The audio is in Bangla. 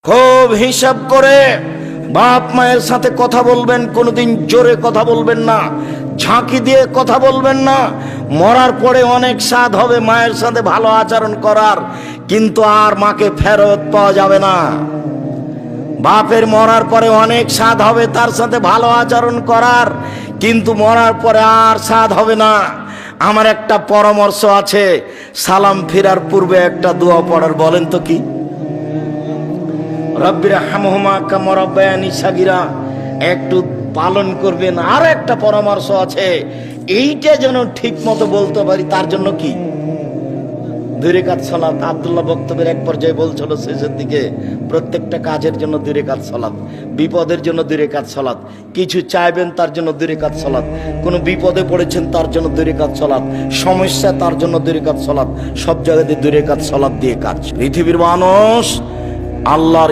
খুব হিসাব করে বাপ মায়ের সাথে কথা বলবেন, কোনোদিন জোরে কথা বলবেন না, ঝাঁকি দিয়ে কথা বলবেন না। মরার পরে অনেক স্বাদ হবে মায়ের সাথে ভালো আচরণ করার, কিন্তু আর মাকে ফেরত পাওয়া যাবে না। বাপের মরার পরে অনেক স্বাদ হবে তার সাথে ভালো আচরণ করার, কিন্তু মরার পরে আর স্বাদ হবে না। আমার একটা পরামর্শ আছে, সালাম ফিরার পূর্বে একটা দোয়া পড়ার। বলেন তো কি? রব্বির হামহুমা কামা রাব্বায়ানি সাগীরা একটু পালন করবেন। আর একটা পরামর্শ আছে, এইটা যেন ঠিক মতো বলতে পারি, তার জন্য কি? 2 রাকাত সালাত। আব্দুল্লাহ বক্তব্যের এক পর্যায়ে বলছিল শেষের দিকে, প্রত্যেকটা কাজের জন্য 2 রাকাত সালাত, বিপদের জন্য 2 রাকাত সালাত, কিছু চাইবেন তার জন্য 2 রাকাত সালাত, কোনো বিপদে পড়েছেন তার জন্য 2 রাকাত সালাত, সমস্যা তার জন্য 2 রাকাত সালাত, সব জায়গাতে 2 রাকাত সালাত দিয়ে কাজ। পৃথিবীর মানুষ আল্লাহর